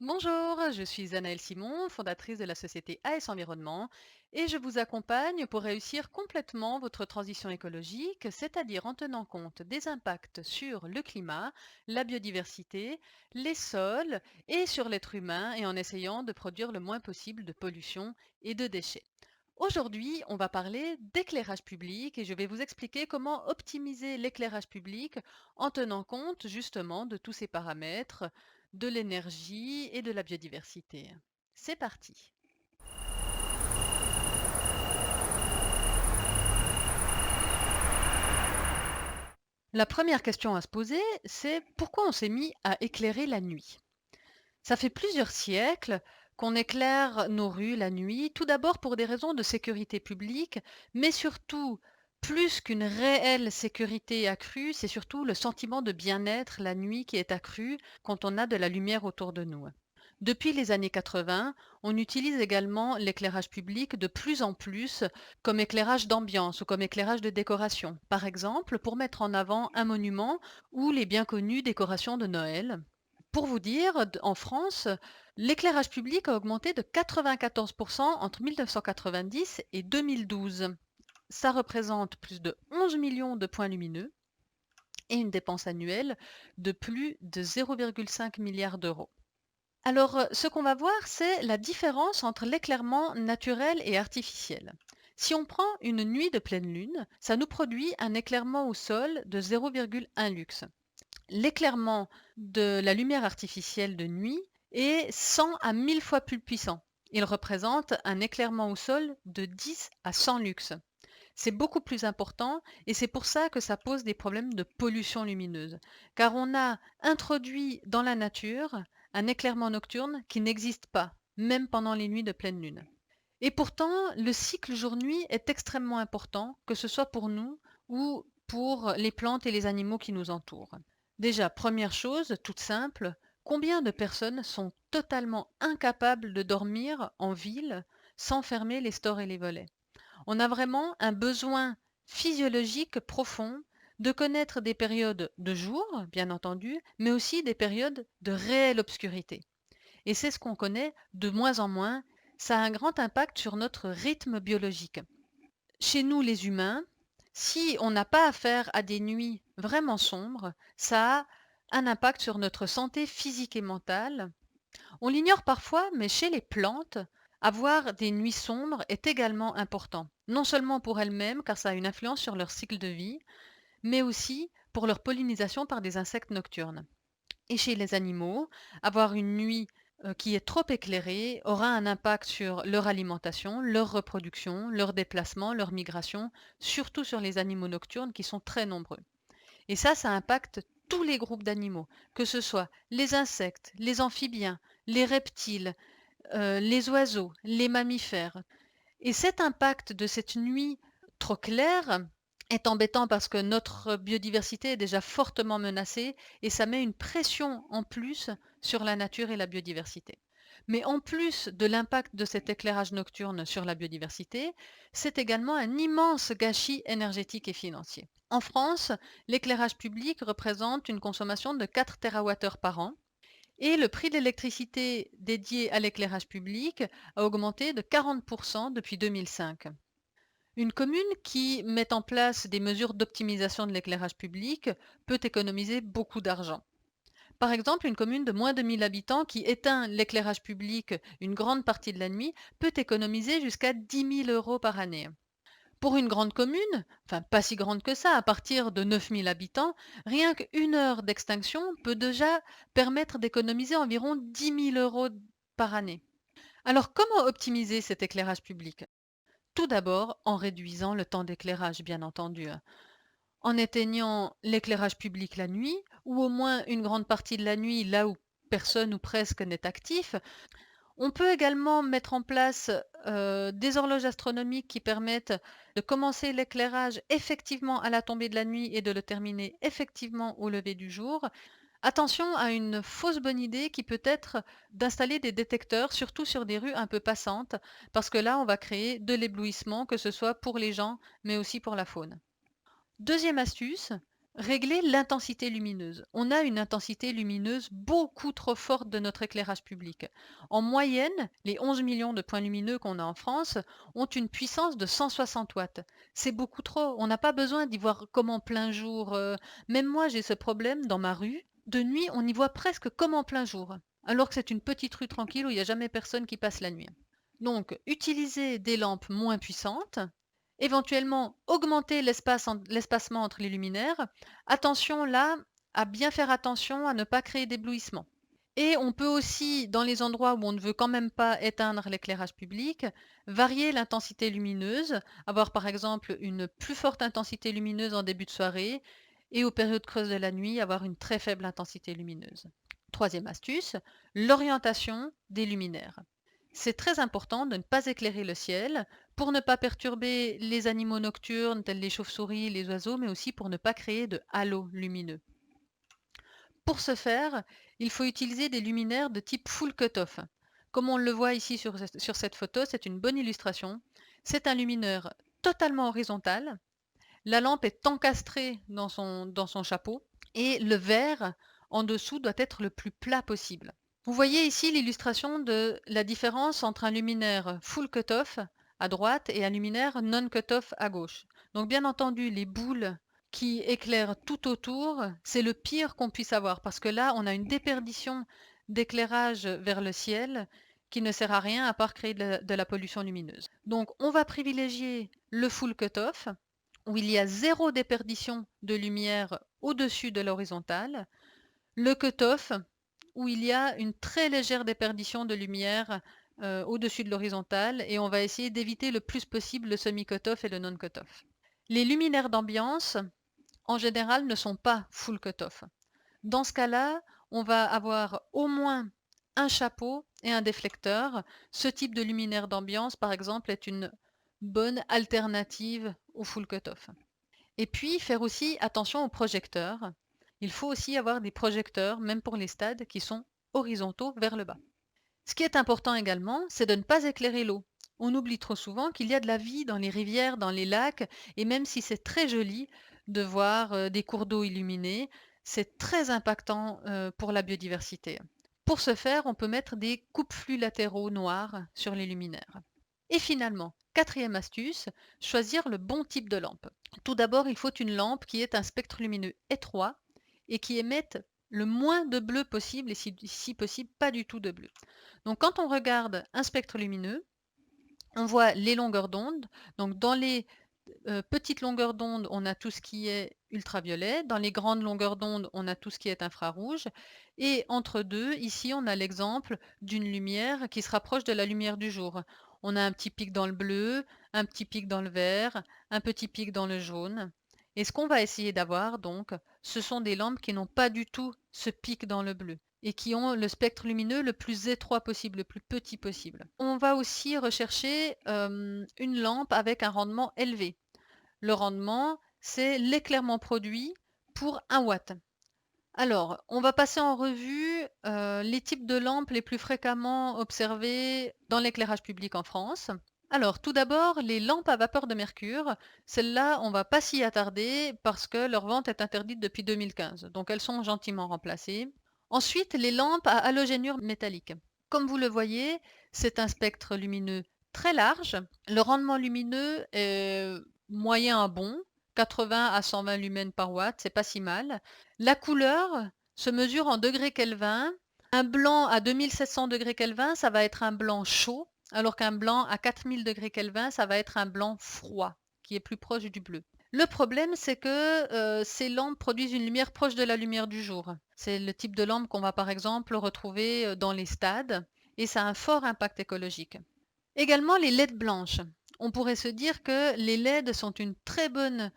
Bonjour, je suis Anaëlle Simon, fondatrice de la société AS Environnement, et je vous accompagne pour réussir complètement votre transition écologique, c'est-à-dire en tenant compte des impacts sur le climat, la biodiversité, les sols et sur l'être humain, et en essayant de produire le moins possible de pollution et de déchets. Aujourd'hui, on va parler d'éclairage public et je vais vous expliquer comment optimiser l'éclairage public en tenant compte justement de tous ces paramètres, de l'énergie et de la biodiversité. C'est parti. La première question à se poser, c'est pourquoi on s'est mis à éclairer la nuit? Ça fait plusieurs siècles qu'on éclaire nos rues la nuit, tout d'abord pour des raisons de sécurité publique, mais surtout, plus qu'une réelle sécurité accrue, c'est surtout le sentiment de bien-être la nuit qui est accru quand on a de la lumière autour de nous. Depuis les années 80, on utilise également l'éclairage public de plus en plus comme éclairage d'ambiance ou comme éclairage de décoration. Par exemple, pour mettre en avant un monument ou les bien connues décorations de Noël. Pour vous dire, en France, l'éclairage public a augmenté de 94% entre 1990 et 2012. Ça représente plus de 11 millions de points lumineux et une dépense annuelle de plus de 0,5 milliard d'euros. Alors, ce qu'on va voir, c'est la différence entre l'éclairement naturel et artificiel. Si on prend une nuit de pleine lune, ça nous produit un éclairement au sol de 0,1 lux. L'éclairement de la lumière artificielle de nuit est 100 à 1000 fois plus puissant. Il représente un éclairement au sol de 10 à 100 lux. C'est beaucoup plus important et c'est pour ça que ça pose des problèmes de pollution lumineuse. Car on a introduit dans la nature un éclairement nocturne qui n'existe pas, même pendant les nuits de pleine lune. Et pourtant, le cycle jour-nuit est extrêmement important, que ce soit pour nous ou pour les plantes et les animaux qui nous entourent. Déjà, première chose, toute simple, combien de personnes sont totalement incapables de dormir en ville sans fermer les stores et les volets? On a vraiment un besoin physiologique profond de connaître des périodes de jour, bien entendu, mais aussi des périodes de réelle obscurité. Et c'est ce qu'on connaît de moins en moins. Ça a un grand impact sur notre rythme biologique. Chez nous, les humains, si on n'a pas affaire à des nuits vraiment sombres, ça a un impact sur notre santé physique et mentale. On l'ignore parfois, mais chez les plantes, avoir des nuits sombres est également important. Non seulement pour elles-mêmes, car ça a une influence sur leur cycle de vie, mais aussi pour leur pollinisation par des insectes nocturnes. Et chez les animaux, avoir une nuit qui est trop éclairée aura un impact sur leur alimentation, leur reproduction, leur déplacement, leur migration, surtout sur les animaux nocturnes qui sont très nombreux. Et ça impacte tous les groupes d'animaux, que ce soit les insectes, les amphibiens, les reptiles, les oiseaux, les mammifères. Et cet impact de cette nuit trop claire est embêtant parce que notre biodiversité est déjà fortement menacée et ça met une pression en plus sur la nature et la biodiversité. Mais en plus de l'impact de cet éclairage nocturne sur la biodiversité, c'est également un immense gâchis énergétique et financier. En France, l'éclairage public représente une consommation de 4 TWh par an et le prix de l'électricité dédié à l'éclairage public a augmenté de 40% depuis 2005. Une commune qui met en place des mesures d'optimisation de l'éclairage public peut économiser beaucoup d'argent. Par exemple, une commune de moins de 1000 habitants qui éteint l'éclairage public une grande partie de la nuit peut économiser jusqu'à 10 000 euros par année. Pour une grande commune, enfin pas si grande que ça, à partir de 9000 habitants, rien qu'une heure d'extinction peut déjà permettre d'économiser environ 10 000 euros par année. Alors comment optimiser cet éclairage public? Tout d'abord en réduisant le temps d'éclairage, bien entendu, en éteignant l'éclairage public la nuit, ou au moins une grande partie de la nuit là où personne ou presque n'est actif. On peut également mettre en place des horloges astronomiques qui permettent de commencer l'éclairage effectivement à la tombée de la nuit et de le terminer effectivement au lever du jour. Attention à une fausse bonne idée qui peut être d'installer des détecteurs, surtout sur des rues un peu passantes, parce que là, on va créer de l'éblouissement, que ce soit pour les gens, mais aussi pour la faune. Deuxième astuce, Régler l'intensité lumineuse. On a une intensité lumineuse beaucoup trop forte de notre éclairage public. En moyenne, les 11 millions de points lumineux qu'on a en France ont une puissance de 160 watts. C'est beaucoup trop. On n'a pas besoin d'y voir comme en plein jour. Même moi, j'ai ce problème dans ma rue. De nuit, on y voit presque comme en plein jour, alors que c'est une petite rue tranquille où il n'y a jamais personne qui passe la nuit. Donc, utiliser des lampes moins puissantes, éventuellement augmenter l'espacement entre les luminaires. Attention là, à bien faire attention à ne pas créer d'éblouissement. Et on peut aussi, dans les endroits où on ne veut quand même pas éteindre l'éclairage public, varier l'intensité lumineuse, avoir par exemple une plus forte intensité lumineuse en début de soirée et aux périodes creuses de la nuit, avoir une très faible intensité lumineuse. Troisième astuce, l'orientation des luminaires. C'est très important de ne pas éclairer le ciel pour ne pas perturber les animaux nocturnes tels les chauves-souris, les oiseaux, mais aussi pour ne pas créer de halos lumineux. Pour ce faire, il faut utiliser des luminaires de type full cutoff. Comme on le voit ici sur cette photo, c'est une bonne illustration. C'est un luminaire totalement horizontal. La lampe est encastrée dans son chapeau et le verre en dessous doit être le plus plat possible. Vous voyez ici l'illustration de la différence entre un luminaire full cutoff à droite et un luminaire non cutoff à gauche. Donc bien entendu, les boules qui éclairent tout autour, c'est le pire qu'on puisse avoir parce que là, on a une déperdition d'éclairage vers le ciel qui ne sert à rien à part créer de la pollution lumineuse. Donc on va privilégier le full cutoff où il y a zéro déperdition de lumière au-dessus de l'horizontale, le cutoff où il y a une très légère déperdition de lumière au-dessus de l'horizontale et on va essayer d'éviter le plus possible le semi-cutoff et le non-cutoff. Les luminaires d'ambiance, en général, ne sont pas full cutoff. Dans ce cas-là, on va avoir au moins un chapeau et un déflecteur. Ce type de luminaire d'ambiance, par exemple, est une bonne alternative au full cutoff. Et puis, faire aussi attention aux projecteurs. Il faut aussi avoir des projecteurs, même pour les stades, qui sont horizontaux vers le bas. Ce qui est important également, c'est de ne pas éclairer l'eau. On oublie trop souvent qu'il y a de la vie dans les rivières, dans les lacs, et même si c'est très joli de voir des cours d'eau illuminés, c'est très impactant pour la biodiversité. Pour ce faire, on peut mettre des coupe-flux latéraux noirs sur les luminaires. Et finalement, quatrième astuce, choisir le bon type de lampe. Tout d'abord, il faut une lampe qui ait un spectre lumineux étroit et qui émette le moins de bleu possible et si possible pas du tout de bleu. Donc quand on regarde un spectre lumineux, on voit les longueurs d'onde. Donc dans les petites longueurs d'onde, on a tout ce qui est ultraviolet. Dans les grandes longueurs d'onde, on a tout ce qui est infrarouge. Et entre deux, ici, on a l'exemple d'une lumière qui se rapproche de la lumière du jour. On a un petit pic dans le bleu, un petit pic dans le vert, un petit pic dans le jaune. Et ce qu'on va essayer d'avoir, donc, ce sont des lampes qui n'ont pas du tout ce pic dans le bleu et qui ont le spectre lumineux le plus étroit possible, le plus petit possible. On va aussi rechercher une lampe avec un rendement élevé. Le rendement, c'est l'éclairement produit pour 1 watt. Alors, on va passer en revue les types de lampes les plus fréquemment observées dans l'éclairage public en France. Alors, tout d'abord, les lampes à vapeur de mercure. Celles-là, on ne va pas s'y attarder parce que leur vente est interdite depuis 2015. Donc, elles sont gentiment remplacées. Ensuite, les lampes à halogénure métallique. Comme vous le voyez, c'est un spectre lumineux très large. Le rendement lumineux est moyen à bon, 80 à 120 lumens par watt, c'est pas si mal. La couleur se mesure en degrés Kelvin. Un blanc à 2700 degrés Kelvin, ça va être un blanc chaud, alors qu'un blanc à 4000 degrés Kelvin, ça va être un blanc froid, qui est plus proche du bleu. Le problème, c'est que ces lampes produisent une lumière proche de la lumière du jour. C'est le type de lampe qu'on va par exemple retrouver dans les stades et ça a un fort impact écologique. Également les LED blanches. On pourrait se dire que les LED sont une très bonne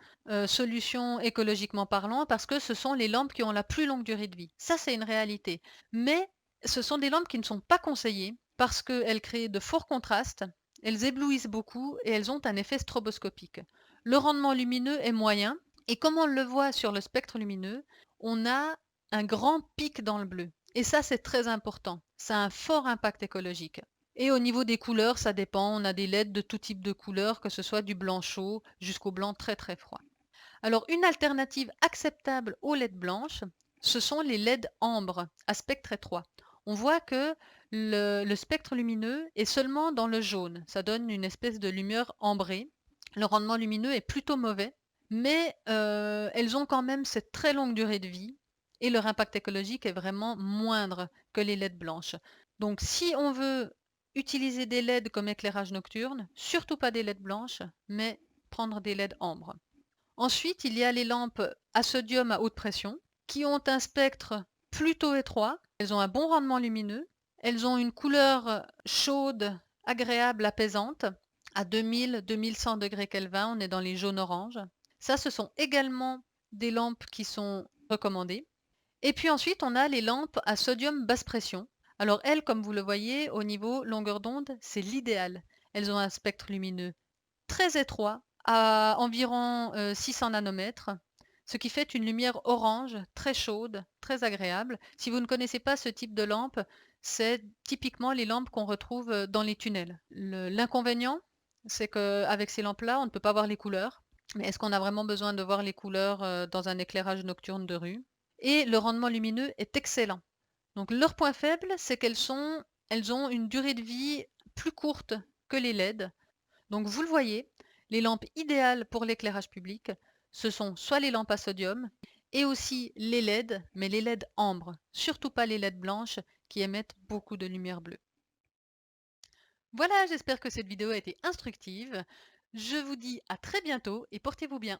solution écologiquement parlant parce que ce sont les lampes qui ont la plus longue durée de vie. Ça, c'est une réalité. Mais ce sont des lampes qui ne sont pas conseillées parce qu'elles créent de forts contrastes, elles éblouissent beaucoup et elles ont un effet stroboscopique. Le rendement lumineux est moyen et comme on le voit sur le spectre lumineux, on a un grand pic dans le bleu. Et ça, c'est très important. Ça a un fort impact écologique. Et au niveau des couleurs, ça dépend. On a des LED de tout type de couleurs, que ce soit du blanc chaud jusqu'au blanc très très froid. Alors, une alternative acceptable aux LED blanches, ce sont les LED ambre à spectre étroit. On voit que le spectre lumineux est seulement dans le jaune. Ça donne une espèce de lumière ambrée. Le rendement lumineux est plutôt mauvais, mais elles ont quand même cette très longue durée de vie et leur impact écologique est vraiment moindre que les LED blanches. Donc, si on veut utiliser des LED comme éclairage nocturne, surtout pas des LED blanches, mais prendre des LED ambre. Ensuite, il y a les lampes à sodium à haute pression qui ont un spectre plutôt étroit. Elles ont un bon rendement lumineux. Elles ont une couleur chaude, agréable, apaisante. À 2000-2100 degrés Kelvin, on est dans les jaunes-oranges. Ça, ce sont également des lampes qui sont recommandées. Et puis ensuite, on a les lampes à sodium basse pression. Alors elles, comme vous le voyez, au niveau longueur d'onde, c'est l'idéal. Elles ont un spectre lumineux très étroit, à environ 600 nanomètres, ce qui fait une lumière orange très chaude, très agréable. Si vous ne connaissez pas ce type de lampe, c'est typiquement les lampes qu'on retrouve dans les tunnels. L'inconvénient, c'est qu'avec ces lampes-là, on ne peut pas voir les couleurs. Mais est-ce qu'on a vraiment besoin de voir les couleurs dans un éclairage nocturne de rue? Et le rendement lumineux est excellent. Donc leur point faible, c'est elles ont une durée de vie plus courte que les LED. Donc vous le voyez, les lampes idéales pour l'éclairage public, ce sont soit les lampes à sodium et aussi les LED, mais les LED ambre, surtout pas les LED blanches qui émettent beaucoup de lumière bleue. Voilà, j'espère que cette vidéo a été instructive. Je vous dis à très bientôt et portez-vous bien.